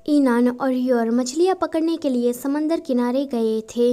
ईनान और योर मछलियाँ पकड़ने के लिए समंदर किनारे गए थे।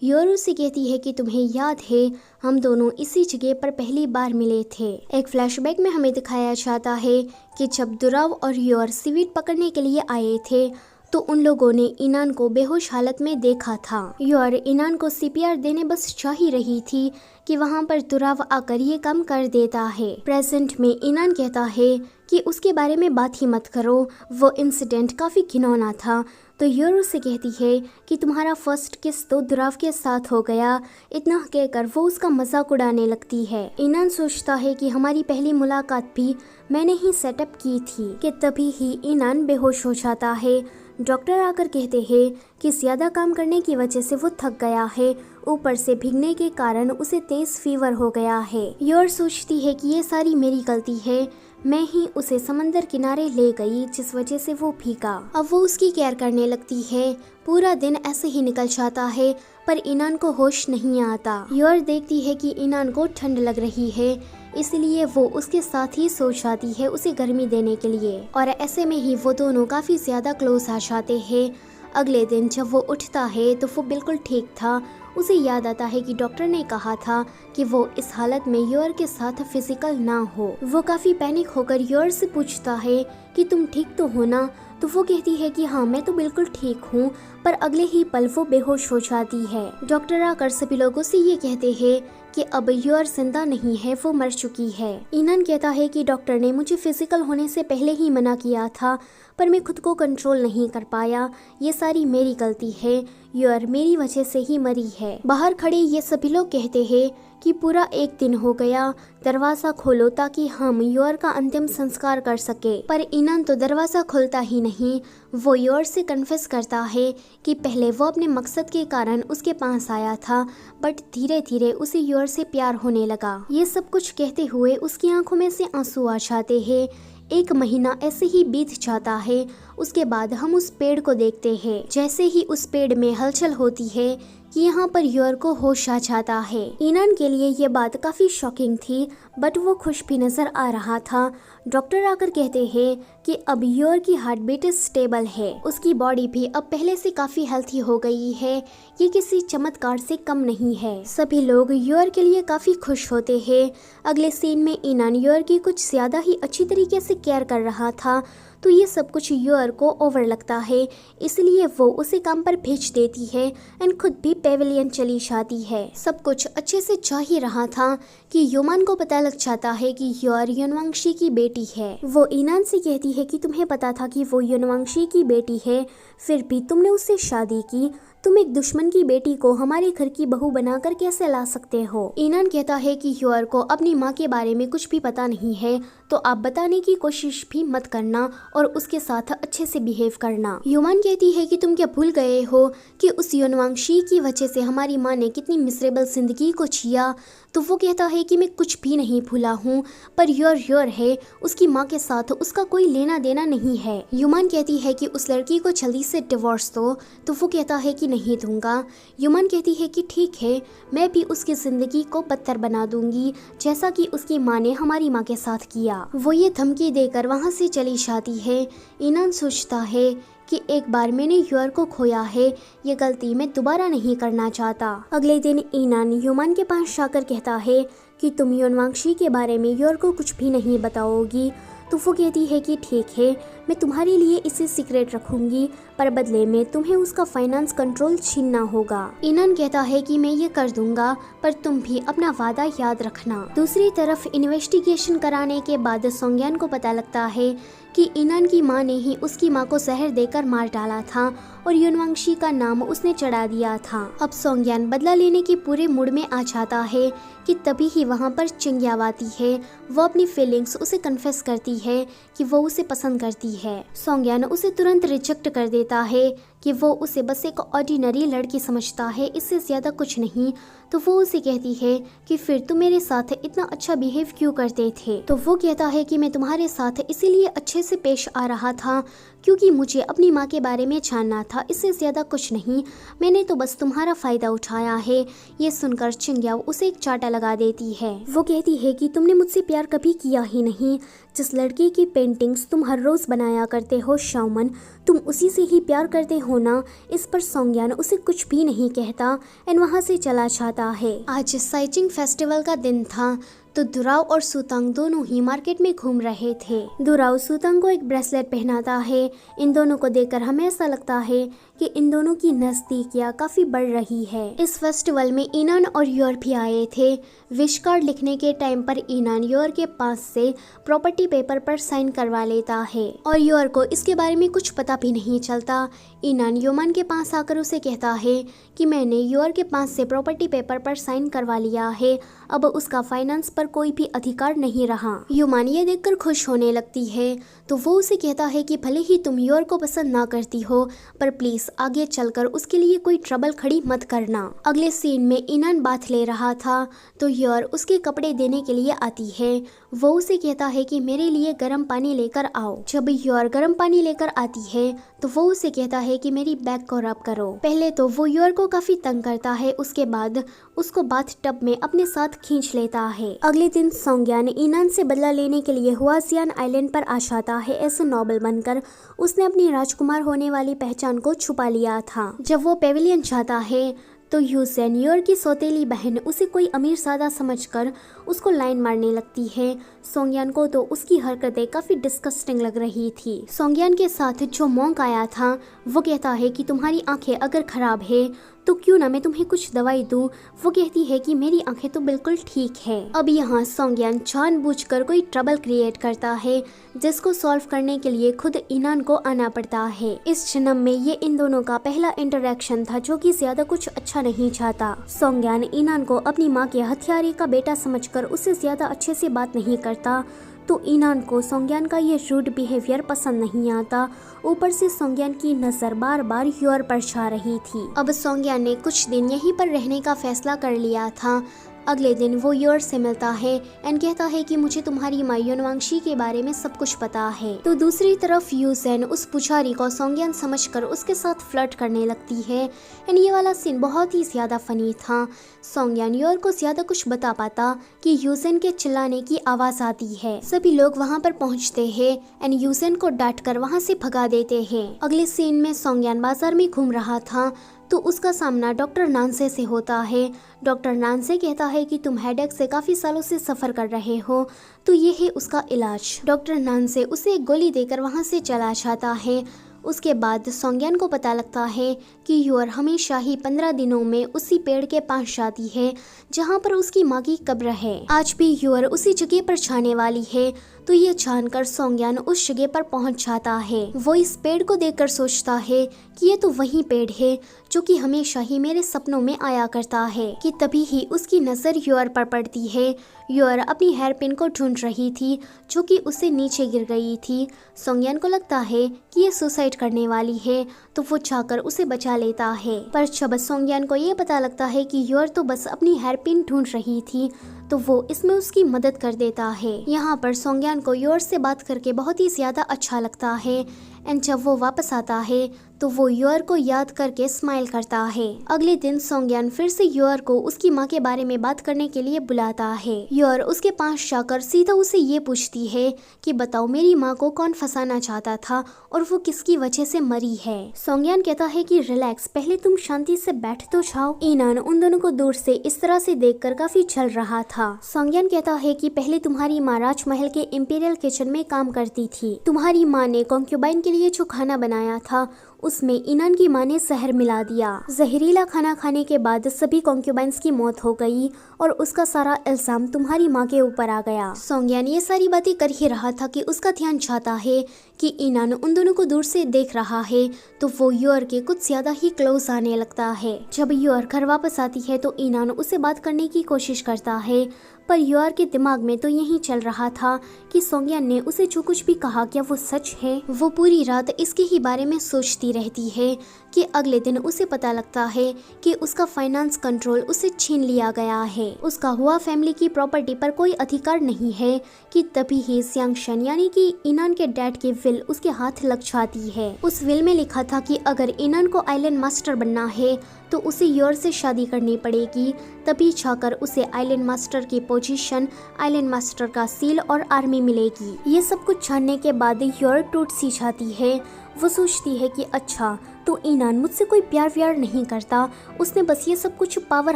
योर उसे कहती है कि तुम्हें याद है हम दोनों इसी जगह पर पहली बार मिले थे। एक फ्लैशबैक में हमें दिखाया जाता है कि जब दुराव और योर सीवीड पकड़ने के लिए आए थे तो उन लोगों ने ईनान को बेहोश हालत में देखा था। योर ईनान को सीपीआर देने बस चाह ही रही थी कि वहाँ पर दुराव आकर ये काम कर देता है। प्रेजेंट में ईनान कहता है कि उसके बारे में बात ही मत करो, वो इंसिडेंट काफ़ी घिनौना था। तो योर उससे कहती है कि तुम्हारा फर्स्ट किस तो दुराव के साथ हो गया। इतना कहकर वो उसका मजाक उड़ाने लगती है। ईनान सोचता है कि हमारी पहली मुलाकात भी मैंने ही सेटअप की थी कि तभी ही ईनान बेहोश हो जाता है। डॉक्टर आकर कहते हैं कि ज़्यादा काम करने की वजह से वो थक गया है, ऊपर से भीगने के कारण उसे तेज फीवर हो गया है। योर सोचती है कि ये सारी मेरी गलती है, मैं ही उसे समंदर किनारे ले गई जिस वजह से वो भीगा। अब वो उसकी केयर करने लगती है। पूरा दिन ऐसे ही निकल जाता है पर ईनान को होश नहीं आता। योर देखती है कि ईनान को ठंड लग रही है, इसलिए वो उसके साथ ही सो जाती है उसे गर्मी देने के लिए। और ऐसे में ही वो दोनों काफ़ी ज़्यादा क्लोज आ जाते हैं। अगले दिन जब वो उठता है तो वो बिल्कुल ठीक था। उसे याद आता है कि डॉक्टर ने कहा था कि वो इस हालत में योर के साथ फिजिकल ना हो। वो काफ़ी पैनिक होकर योर से पूछता है कि तुम ठीक तो हो ना। तो वो कहती है कि हाँ मैं तो बिल्कुल ठीक हूँ, पर अगले ही पल वो बेहोश हो जाती है। डॉक्टर आकर सभी लोगों से ये कहते हैं कि अब योर जिंदा नहीं है, वो मर चुकी है। ईनान कहता है कि डॉक्टर ने मुझे फिजिकल होने से पहले ही मना किया था पर मैं खुद को कंट्रोल नहीं कर पाया, ये सारी मेरी गलती है, योर मेरी वजह से ही मरी है। बाहर खड़े ये सभी लोग कहते हैं कि पूरा एक दिन हो गया, दरवाज़ा खोलो ताकि हम योर का अंतिम संस्कार कर सके। पर ईनान तो दरवाज़ा खोलता ही नहीं। वो योर से कन्फेस करता है कि पहले वो अपने मकसद के कारण उसके पास आया था, बट धीरे धीरे उसे योर से प्यार होने लगा। ये सब कुछ कहते हुए उसकी आंखों में से आंसू आ जाते हैं। एक महीना ऐसे ही बीत जाता है। उसके बाद हम उस पेड़ को देखते हैं। जैसे ही उस पेड़ में हलचल होती है कि यहाँ पर योर को होश आ जाता है। ईनान के लिए ये बात काफ़ी शॉकिंग थी, बट वो खुश भी नज़र आ रहा था। डॉक्टर आकर कहते हैं कि अब योर की हार्ट बीट स्टेबल है, उसकी बॉडी भी अब पहले से काफ़ी हेल्थी हो गई है, ये किसी चमत्कार से कम नहीं है। सभी लोग योर के लिए काफ़ी खुश होते हैं। अगले सीन में ईनान योर की कुछ ज़्यादा ही अच्छी तरीके से केयर कर रहा था, तो ये सब कुछ योर को ओवर लगता है, इसलिए वो उसे काम पर भेज देती है एंड खुद भी पेविलियन चली जाती है। सब कुछ अच्छे से जा ही रहा था कि योमान को पता लग जाता है कि योर युनवांशी की बेटी है। वो ईनान से कहती है कि तुम्हें पता था कि वो युनवांशी की बेटी है, फिर भी तुमने उससे शादी की। तुम एक दुश्मन की बेटी को हमारे घर की बहू बनाकर कैसे ला सकते हो? ईनान कहता है कि योर को अपनी माँ के बारे में कुछ भी पता नहीं है, तो आप बताने की कोशिश भी मत करना और उसके साथ अच्छे से बिहेव करना। योमान कहती है कि तुम क्या भूल गए हो कि उस युनवांशी की वजह से हमारी माँ ने कितनी मिसरेबल जिंदगी को जिया। तो वो कहता है कि मैं कुछ भी नहीं भूला हूँ, पर योर है, उसकी माँ के साथ उसका कोई लेना देना नहीं है। युमान कहती है कि उस लड़की को जल्दी से डिवोर्स दो, तो वो कहता है कि नहीं दूंगा। युमान कहती है कि ठीक है, मैं भी उसकी जिंदगी को बदतर बना दूंगी जैसा कि उसकी माँ ने हमारी माँ के साथ किया। वो ये धमकी देकर वहाँ से चली जाती है। ईनान सोचता है कि एक बार मैंने योर को खोया है, ये गलती मैं दोबारा नहीं करना चाहता। अगले दिन ईनान युमान के पास जाकर कहता है कि तुम युनवांशी के बारे में योर को कुछ भी नहीं बताओगी। तो वो कहती है कि ठीक है, मैं तुम्हारे लिए इसे सीक्रेट रखूंगी, पर बदले में तुम्हें उसका फाइनेंस कंट्रोल छीनना होगा। ईनान कहता है कि मैं ये कर दूंगा, पर तुम भी अपना वादा याद रखना। दूसरी तरफ इन्वेस्टिगेशन कराने के बाद सोंग्यान को पता लगता है कि ईनान की माँ ने ही उसकी माँ को जहर देकर मार डाला था और युनवांशी का नाम उसने चढ़ा दिया था। अब सोंग्यान बदला लेने की पूरे मूड में आ जाता है कि तभी ही वहाँ पर चिंग्याव आती है। वो अपनी फीलिंग्स उसे कन्फेस करती है कि वो उसे पसंद करती है। सोंग्यान उसे तुरंत रिजेक्ट कर देता है कि वो उसे बस एक ऑर्डिनरी लड़की समझता है, इससे ज़्यादा कुछ नहीं। तो वो उसे कहती है कि फिर तुम मेरे साथ इतना अच्छा बिहेव क्यों करते थे। तो वो कहता है कि मैं तुम्हारे साथ इसीलिए अच्छे से पेश आ रहा था क्योंकि मुझे अपनी माँ के बारे में जानना था, इससे ज़्यादा कुछ नहीं। मैंने तो बस तुम्हारा फ़ायदा उठाया है। ये सुनकर चिंग्याओ उसे एक चाटा लगा देती है। वो कहती है कि तुमने मुझसे प्यार कभी किया ही नहीं। जिस लड़की की पेंटिंग्स तुम हर रोज़ बनाया करते हो शाओमन, तुम उसी से ही प्यार करते हो ना। इस पर सोंगयान उसे कुछ भी नहीं कहता एंड वहाँ से चला जाता है। आज साइचिंग फेस्टिवल का दिन था तो दुराव और सुतंग दोनों ही मार्केट में घूम रहे थे। दुराव सुतंग को एक ब्रेसलेट पहनाता है। इन दोनों को देखकर हमें ऐसा लगता है कि इन दोनों की नज़दीकियाँ काफ़ी बढ़ रही है। इस फेस्टिवल में ईनान और योर भी आए थे। विश कार्ड लिखने के टाइम पर ईनान योर के पास से प्रॉपर्टी पेपर पर साइन करवा लेता है और योर को इसके बारे में कुछ पता भी नहीं चलता। ईनान योमान के पास आकर उसे कहता है कि मैंने योर के पास से प्रॉपर्टी पेपर पर साइन करवा लिया है, अब उसका फाइनेंस पर कोई भी अधिकार नहीं रहा। योमान ये देखकर खुश होने लगती है तो वो उसे कहता है कि भले ही तुम योर को पसंद ना करती हो पर प्लीज आगे चलकर उसके लिए कोई ट्रबल खड़ी मत करना। अगले सीन में ईनान बाथ ले रहा था तो योर उसके कपड़े देने के लिए आती है। वो उसे कहता है कि मेरे लिए गर्म पानी लेकर आओ। जब योर गर्म पानी लेकर आती है तो वो उसे कहता है कि मेरी बैग को रब करो। पहले तो वो योर को काफी तंग करता है, उसके बाद उसको बाथ टब में अपने साथ खींच लेता है। अगले दिन सोंगयान ईनान से बदला लेने के लिए हुआसियान आइलैंड पर आ जाता है। ऐसे नोबल बनकर उसने अपनी राजकुमार होने वाली पहचान को छुपा लिया था। जब वो पेविलियन जाता है तो यूसेन योर की सौतेली बहन उसे कोई अमीर सादा समझकर उसको लाइन मारने लगती है। सोंगयान को तो उसकी हरकतें काफी डिस्कस्टिंग लग रही थी। सोंगयान के साथ जो मॉन्क आया था वो कहता है कि तुम्हारी आंखें अगर खराब है तो क्यों ना मैं तुम्हें कुछ दवाई दूं। वो कहती है कि मेरी आंखें तो बिल्कुल ठीक है। अब यहाँ सोंगयान जानबूझकर कोई ट्रबल क्रिएट करता है जिसको सॉल्व करने के लिए खुद ईनान को आना पड़ता है। इस जन्म में ये इन दोनों का पहला इंटरेक्शन था जो कि ज्यादा कुछ अच्छा नहीं चाहता। सोंगयान ईनान को अपनी माँ के हथियारे का बेटा समझकर उससे ज्यादा अच्छे से बात नहीं करता तो ईनान को सोंगयान का ये रूड बिहेवियर पसंद नहीं आता। ऊपर से सोंगयान की नजर बार बार योर पर जा रही थी। अब सोंगयान ने कुछ दिन यहीं पर रहने का फैसला कर लिया था। अगले दिन वो योर से मिलता है एंड कहता है कि मुझे तुम्हारी माँ योनवांशी के बारे में सब कुछ पता है। तो दूसरी तरफ यूसेन उस पुजारी को सोंगयान समझकर उसके साथ फ्लर्ट करने लगती है एंड ये वाला सीन बहुत ही ज्यादा फनी था। सोंगयान योर को ज्यादा कुछ बता पाता कि यूसेन के चिल्लाने की आवाज आती है। सभी लोग वहाँ पर पहुँचते हैं एंड यूसेन को डांट कर वहाँ से भगा देते हैं। अगले सीन में सोंगयान बाजार में घूम रहा था तो उसका सामना डॉक्टर नानसे से होता है। डॉक्टर नानसे कहता है कि तुम हेडेक से काफ़ी सालों से सफ़र कर रहे हो तो ये है उसका इलाज। डॉक्टर नानसे उसे एक गोली देकर वहाँ से चला जाता है। उसके बाद सोंगयान को पता लगता है कि योर हमेशा ही 15 दिनों में उसी पेड़ के पास जाती है जहाँ पर उसकी माँ की कब्र है। आज भी योर उसी जगह पर जाने वाली है तो ये जानकर सोंगयान उस जगह पर पहुंच जाता है। वो इस पेड़ को देखकर सोचता है कि ये तो वही पेड़ है जो कि हमेशा ही मेरे सपनों में आया करता है कि तभी ही उसकी नज़र योर पर पड़ती है। योर अपनी हेयर पिन को ढूंढ रही थी जो कि उससे नीचे गिर गई थी। सोंगयान को लगता है कि ये सुसाइड करने वाली है तो वो जाकर उसे बचा लेता है। पर जब सोंगयान को ये पता लगता है कि योर तो बस अपनी हेयर पिन ढूंढ रही थी तो वो इसमें उसकी मदद कर देता है। यहाँ पर सोंगयान को योर से बात करके बहुत ही ज्यादा अच्छा लगता है एंड जब वो वापस आता है तो वो योर को याद करके स्माइल करता है। अगले दिन सोंगयान फिर से योर को उसकी माँ के बारे में बात करने के लिए बुलाता है। योर उसके पास जाकर सीधा उसे ये पूछती है कि बताओ मेरी माँ को कौन फंसाना चाहता था और वो किसकी वजह से मरी है। सोंगयान कहता है कि रिलैक्स, पहले तुम शांति से बैठ तो जाओ। ईनान उन दोनों को दूर से इस तरह से देखकर काफी छल रहा था। सोंगयान कहता है कि पहले तुम्हारी माँ राजमहल के इंपीरियल किचन में काम करती थी। तुम्हारी माँ ने कॉन्क्यूबाइन के लिए जो खाना बनाया था उसमें ईनान की माँ ने जहर मिला दिया। जहरीला खाना खाने के बाद सभी कॉन्क्यूबाइंस की मौत हो गई और उसका सारा इल्जाम तुम्हारी माँ के ऊपर आ गया। सोंगयान ये सारी बातें कर ही रहा था कि उसका ध्यान जाता है कि ईनान उन दोनों को दूर से देख रहा है तो वो योर के कुछ ज्यादा ही क्लोज आने लगता है। जब योर घर वापस आती है तो ईनान उसे बात करने की कोशिश करता है पर योर के दिमाग में तो यही चल रहा था कि सोंगयान ने उसे जो कुछ भी कहा क्या वो सच है। वो पूरी रात इसके ही बारे में सोचती रहती है कि अगले दिन उसे पता लगता है कि उसका फाइनेंस कंट्रोल उसे छीन लिया गया है। उसका हुआ फैमिली की प्रॉपर्टी पर कोई अधिकार नहीं है कि तभी ही सियांगशन यानी कि इनान के डैड की विल उसके हाथ लग जाती है। उस विल में लिखा था कि अगर इनान को आइलैंड मास्टर बनना है तो उसे योर से शादी करनी पड़ेगी, तभी जाकर उसे आइलैंड मास्टर की पोजीशन, आइलैंड मास्टर का सील और आर्मी मिलेगी। ये सब कुछ जानने के बाद योर टूट सी जाती है। वो सोचती है कि अच्छा तो इनान मुझसे कोई प्यार व्यार नहीं करता, उसने बस ये सब कुछ पावर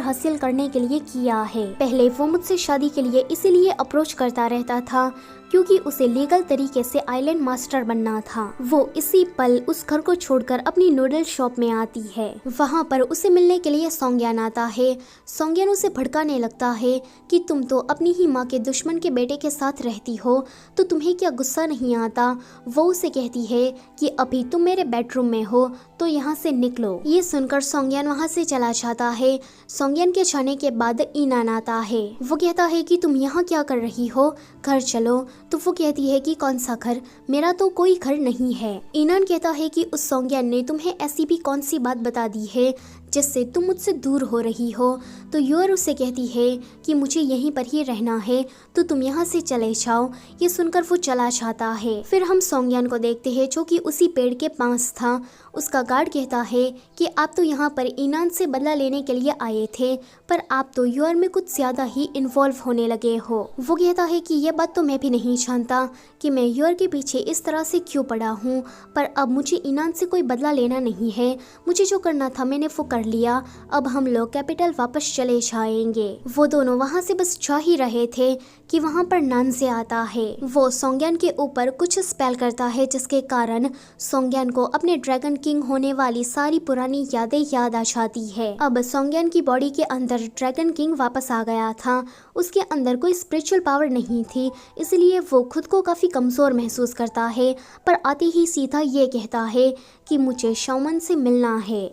हासिल करने के लिए किया है। पहले वो मुझसे शादी के लिए इसीलिए अप्रोच करता रहता था क्योंकि उसे लीगल तरीके से आइलैंड मास्टर बनना था। वो इसी पल उस घर को छोड़कर अपनी नूडल शॉप में आती है। वहाँ पर उसे मिलने के लिए सोंगयान आता है। सोंगयान उसे भड़काने लगता है कि तुम तो अपनी ही माँ के दुश्मन के बेटे के साथ रहती हो, तो तुम्हें क्या गुस्सा नहीं आता। वो उसे कहती है कि अभी तुम मेरे बेडरूम में हो तो यहाँ से निकलो। ये सुनकर सोंगयान वहाँ से चला जाता है। सोंगयान के जाने के बाद इनान आता है। वो कहता है कि तुम यहाँ क्या कर रही हो, घर चलो। तो वो कहती है कि कौन सा घर, मेरा तो कोई घर नहीं है। इनान कहता है कि उस सोंगयान ने तुम्हें ऐसी भी कौन सी बात बता दी है जिससे तुम मुझसे दूर हो रही हो। तो योर उससे कहती है कि मुझे यहीं पर ही रहना है, तो तुम यहाँ से चले जाओ। ये सुनकर वो चला जाता है। फिर हम सोंगयान को देखते हैं जो कि उसी पेड़ के पास था। उसका गार्ड कहता है कि आप तो यहाँ पर इनान से बदला लेने के लिए आए थे, पर आप तो योर में कुछ ज्यादा ही इन्वॉल्व होने लगे हो। वो कहता है कि ये बात तो मैं भी नहीं जानता कि मैं योर के पीछे इस तरह से क्यों पड़ा हूँ, पर अब मुझे इनान से कोई बदला लेना नहीं है। मुझे जो करना था मैंने वो कर लिया। अब हम लोग कैपिटल वापस चले जाएंगे। वो दोनों वहाँ से बस जा ही रहे थे कि वहाँ पर नानसे आता है। वो सोंगयान के ऊपर कुछ स्पेल करता है जिसके कारण सोंगयान को अपने ड्रैगन किंग होने वाली सारी पुरानी यादें याद आ जाती है। अब सोंगयान की बॉडी के अंदर ड्रैगन किंग वापस आ गया था। उसके अंदर कोई स्पिरिचुअल पावर नहीं थी, इसलिए वो खुद को काफी कमजोर महसूस करता है, पर आते ही सीधा ये कहता है कि मुझे शाओमन से मिलना है।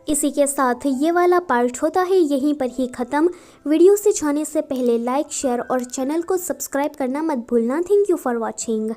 इसी के साथ ये वाला पार्ट होता है यहीं पर ही ख़त्म। वीडियो से जाने से पहले लाइक, शेयर और चैनल को सब्सक्राइब करना मत भूलना। Thank you for watching.